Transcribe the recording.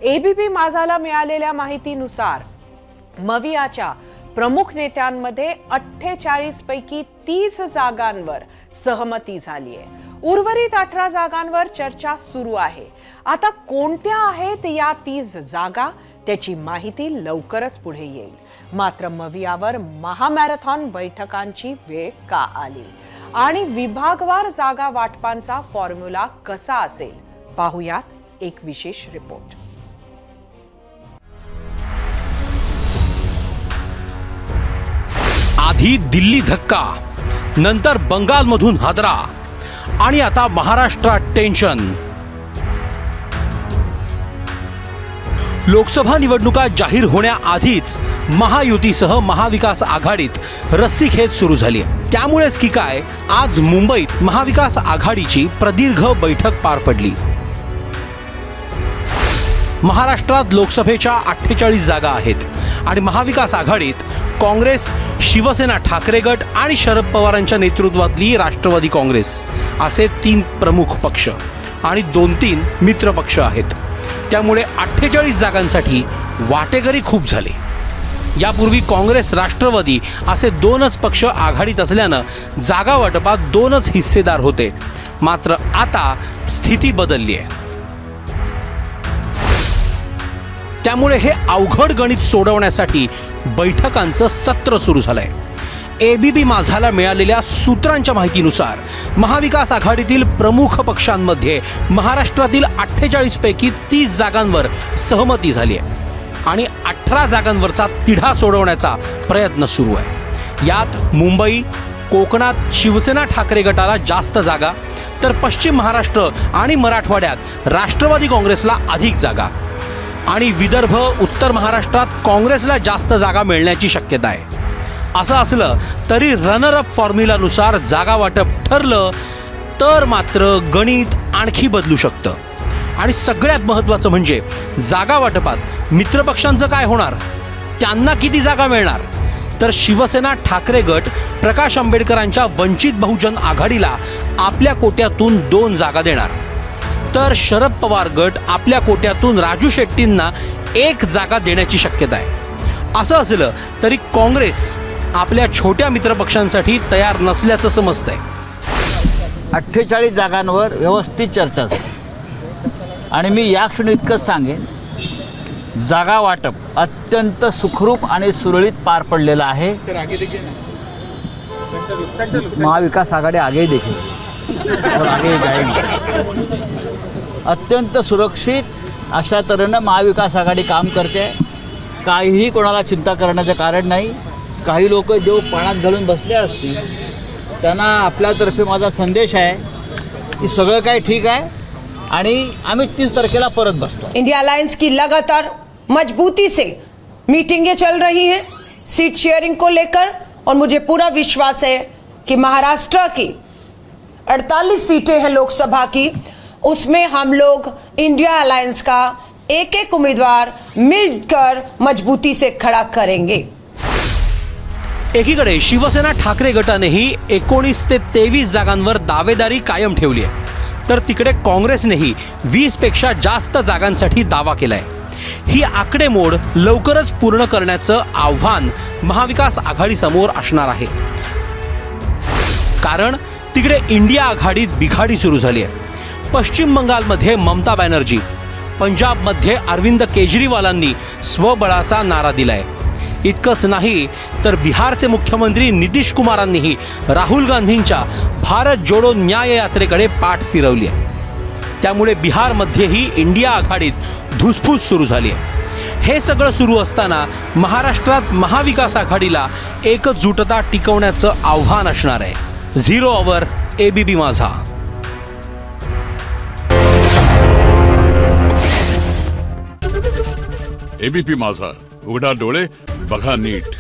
ABP माझाला मिळालेल्या माहितीनुसार मवियाच्या प्रमुख नेत्यांमध्ये 48 पैकी 30 जागांवर सहमती झाली आहे। उर्वरित 18 जागांवर चर्चा सुरू आहे। आता कोणत्या आहेत या 30 जागा त्याची माहिती लवकरच पुढे येईल। मात्र मवियावर महामॅरेथॉन बैठकांची वेळ का आली आणि विभागवार जागा वाटपांचा फॉर्म्युला कसा असेल, पाहुयात एक विशेष रिपोर्ट। आधी दिल्ली धक्का, नंतर बंगालमधून हादरा आणि आता महाराष्ट्रात टेन्शन। लोकसभा निवडणुका जाहीर होण्याआधीच महायुतीसह महाविकास आघाडीत रस्सीखेच सुरू झाली। त्यामुळेच की काय आज मुंबईत महाविकास आघाडीची प्रदीर्घ बैठक पार पडली। महाराष्ट्रात लोकसभेच्या 48 जागा आहेत आणि महाविकास आघाडीत काँग्रेस, शिवसेना ठाकरे गट आणि शरद पवारांच्या नेतृत्वातली राष्ट्रवादी काँग्रेस असे 3 प्रमुख पक्ष आणि 2-3 मित्र पक्ष आहेत। त्यामुळे 48 जागांसाठी वाटेकरी खूप झाले। यापूर्वी काँग्रेस, राष्ट्रवादी असे 2च पक्ष आघाडीत असल्यानं जागा वाटपात 2च हिस्सेदार होते। मात्र आता स्थिती बदलली आहे। त्यामुळे हे अवघड गणित सोडवण्यासाठी बैठकांचं सत्र सुरू झालंय। एबीपी माझाला मिळालेल्या सूत्रांच्या माहितीनुसार महाविकास आघाडीतील प्रमुख पक्षांमध्ये महाराष्ट्रातील 48 पैकी 30 जागांवर सहमती झाली आहे आणि 18 जागांवरचा तिढा सोडवण्याचा प्रयत्न सुरू आहे। यात मुंबई, कोकणात शिवसेना ठाकरे गटाला जास्त जागा, तर पश्चिम महाराष्ट्र आणि मराठवाड्यात राष्ट्रवादी काँग्रेसला अधिक जागा आणि विदर्भ, उत्तर महाराष्ट्रात काँग्रेसला जास्त जागा मिळण्याची शक्यता आहे। असं असलं तरी रनर अप फॉर्म्युलानुसार जागा वाटप ठरलं तर मात्र गणित आणखी बदलू शकतं। आणि सगळ्यात महत्त्वाचं म्हणजे जागा वाटपात मित्रपक्षांचं काय होणार, त्यांना किती जागा मिळणार। तर शिवसेना ठाकरे गट प्रकाश आंबेडकरांच्या वंचित बहुजन आघाडीला आपल्या कोट्यातून 2 जागा देणार, तर शरद पवार गट आपल्या कोट्यातून राजू शेट्टींना 1 जागा देण्याची शक्यता आहे। असं असलं तरी काँग्रेस आपल्या छोट्या मित्रपक्षांसाठी तयार नसल्याचं समजतंय। 48 जागांवर व्यवस्थित चर्चा झाली आणि मी या क्षणी इतकंच सांगेन, जागा वाटप अत्यंत सुखरूप आणि सुरळीत पार पडलेलं आहे। महाविकास आघाडी आगे देखील और आगे जाएगी। अत्यंत सुरक्षित अशा तऱ्हेनं महाविकास आघाडी काम करते आहे। काहीही कोणाला चिंता करण्याचं कारण नाही। काही लोक जो पाण्यात घालून बसले असतील त्यांना आपल्यातर्फे माझा संदेश आहे की सगळं काही ठीक आहे आणि आम्ही 30 तारखेला परत बसतो। इंडिया अलायंस की लगातार मजबूती से मीटिंगें चल रही हैं सीट शेयरिंग को लेकर, और मुझे पूरा विश्वास है कि महाराष्ट्र की 48 सीटें हैं लोकसभा की, उसमें हम लोग इंडिया अलायंस का एक उम्मीदवार मिलकर मजबूती से खड़ा करेंगे। एकीकडे शिवसेना ठाकरे गटानेही 19 ते 23 जागांवर दावेदारी कायम ठेवली आहे, तर तिकडे काँग्रेसनेही 20 पेक्षा जास्त जागांसाठी दावा केलाय। ही आकडेमोड लवकरच पूर्ण करण्याचं आव्हान महाविकास आघाडीसमोर असणार आहे, कारण तिकडे इंडिया आघाडीत बिघाडी सुरू झाली आहे। पश्चिम बंगालमध्ये ममता बॅनर्जी, पंजाबमध्ये अरविंद केजरीवालांनी स्वबळाचा नारा दिलाय। इतकंच नाही तर बिहारचे मुख्यमंत्री नितीश कुमारांनीही राहुल गांधींच्या भारत जोडो न्याय यात्रेकडे पाठ फिरवली आहे। त्यामुळे बिहारमध्येही इंडिया आघाडीत धुसफूस सुरू झाली आहे। हे सगळं सुरू असताना महाराष्ट्रात महाविकास आघाडीला एकजुटता टिकवण्याचं आव्हान असणार आहे। 0 आवर एबीपी माझा। एबीपी माझा, उघडा डोळे बघा नीट।